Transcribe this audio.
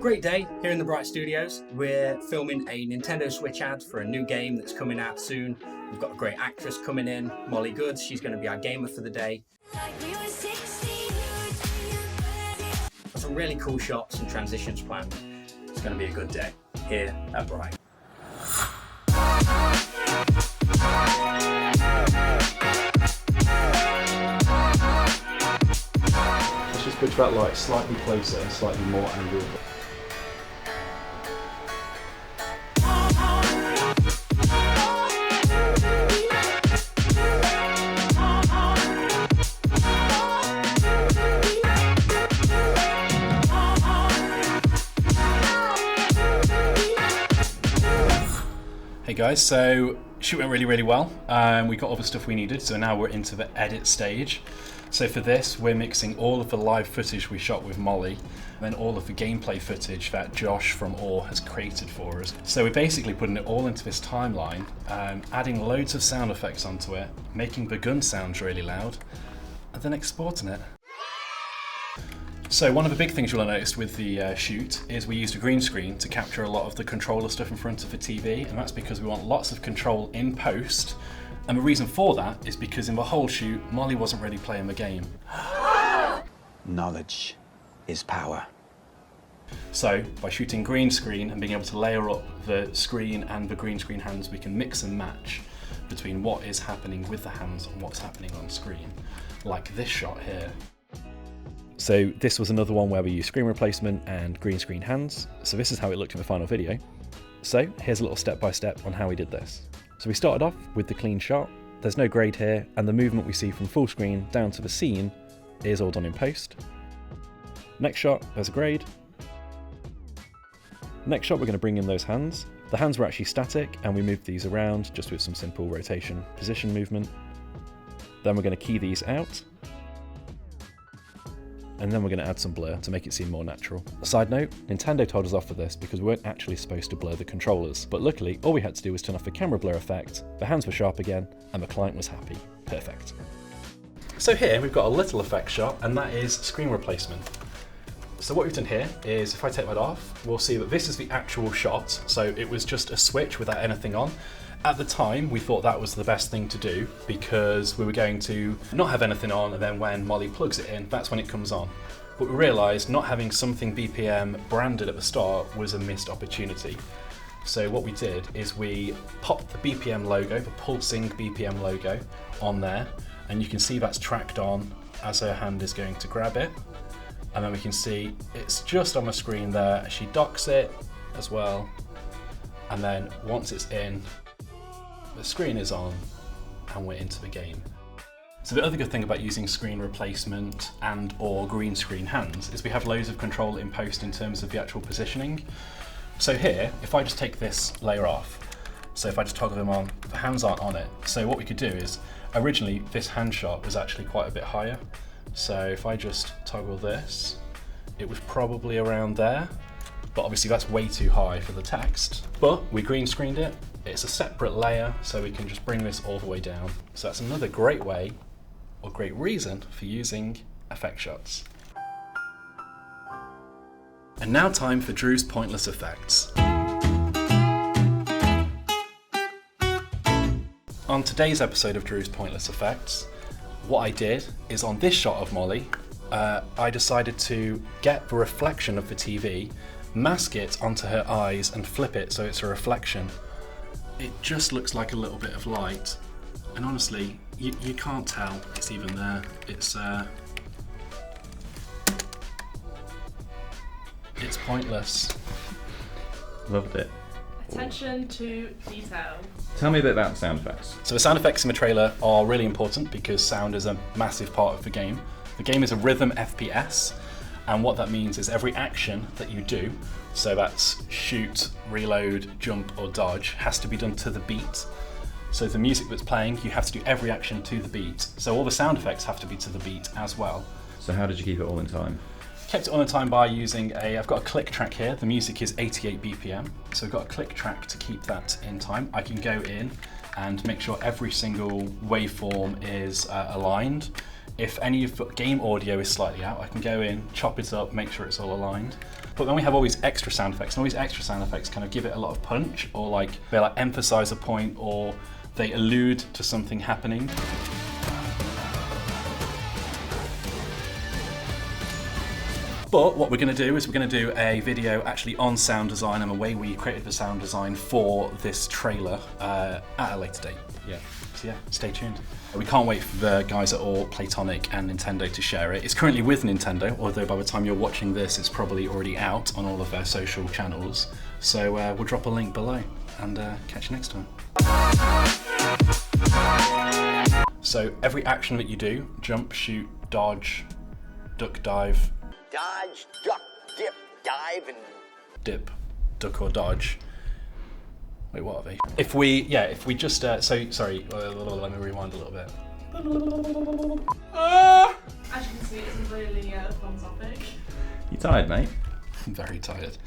Great day here in the Briight Studios. We're filming a Nintendo Switch ad for a new game that's coming out soon. We've got a great actress coming in, Molly Goods. She's going to be our gamer for the day. Got some really cool shots and transitions planned. It's going to be a good day here at Briight. Let's just push that light slightly closer, slightly more angled. Hey guys, so shoot went really well. We got all the stuff we needed, so now we're into the edit stage. So for this, we're mixing all of the live footage we shot with Molly, and then all of the gameplay footage that Josh from OR has created for us. So we're basically putting it all into this timeline, adding loads of sound effects onto it, making the gun sounds really loud, and then exporting it. So one of the big things you'll have noticed with the shoot is we used a green screen to capture a lot of the controller stuff in front of the TV, and that's because we want lots of control in post. And the reason for that is because in the whole shoot, Molly wasn't really playing the game. Knowledge is power. So by shooting green screen and being able to layer up the screen and the green screen hands, we can mix and match between what is happening with the hands and what's happening on screen, like this shot here. So this was another one where we used screen replacement and green screen hands. So this is how it looked in the final video. So here's a little step-by-step on how we did this. So we started off with the clean shot. There's no grade here, and the movement we see from full screen down to the scene is all done in post. Next shot, there's a grade. Next shot, we're going to bring in those hands. The hands were actually static, and we moved these around just with some simple rotation position movement. Then we're going to key these out. And then we're going to add some blur to make it seem more natural. A side note, Nintendo told us off for this because we weren't actually supposed to blur the controllers, but luckily all we had to do was turn off the camera blur effect, the hands were sharp again, and the client was happy. Perfect. So here we've got a little effect shot, and that is screen replacement. So what we've done here is, if I take that off, we'll see that this is the actual shot. So it was just a switch without anything on. At the time, we thought that was the best thing to do because we were going to not have anything on, and then when Molly plugs it in, that's when it comes on. But we realised not having something BPM branded at the start was a missed opportunity. So what we did is we popped the BPM logo, the pulsing BPM logo, on there, and you can see that's tracked on as her hand is going to grab it. And then we can see it's just on the screen there. She docks it as well, and then once it's in, the screen is on and we're into the game. So the other good thing about using screen replacement and or green screen hands is we have loads of control in post in terms of the actual positioning. So here, if I just take this layer off, so if I just toggle them on, the hands aren't on it. So what we could do is, originally this hand shot was actually quite a bit higher. So if I just toggle this, it was probably around there, but obviously that's way too high for the text. But we green screened it. It's a separate layer, so we can just bring this all the way down. So that's another great way, or great reason, for using effect shots. And now time for Drew's pointless effects. On today's episode of Drew's Pointless Effects, what I did is on this shot of Molly, I decided to get the reflection of the TV, mask it onto her eyes and flip it so it's a reflection. It just looks like a little bit of light, and honestly, you can't tell it's even there. It's pointless. Loved it. Attention to detail. Tell me a bit about sound effects. So the sound effects in the trailer are really important because sound is a massive part of the game. The game is a rhythm FPS, and what that means is every action that you do, so that's shoot, reload, jump or dodge, has to be done to the beat. So the music that's playing, you have to do every action to the beat. So all the sound effects have to be to the beat as well. So how did you keep it all in time? Kept it on in time by using I've got a click track here. The music is 88 BPM. So I've got a click track to keep that in time. I can go in and make sure every single waveform is aligned. If any of the game audio is slightly out, I can go in, chop it up, make sure it's all aligned. But then we have all these extra sound effects, and all these extra sound effects kind of give it a lot of punch, or like they like emphasize a point, or they allude to something happening. But what we're going to do is we're going to do a video actually on sound design and the way we created the sound design for this trailer at a later date. Yeah. So yeah, stay tuned. We can't wait for the guys at All Platonic and Nintendo to share it. It's currently with Nintendo, although by the time you're watching this, it's probably already out on all of their social channels. So we'll drop a link below and catch you next time. So every action that you do, jump, shoot, dodge, duck, dive, Dodge, duck, dip, dive, and dip, duck or dodge. Wait, what are they? If we just, so, sorry, let me rewind a little bit. As you can see, it's a really fun topic. You tired, mate? I'm very tired.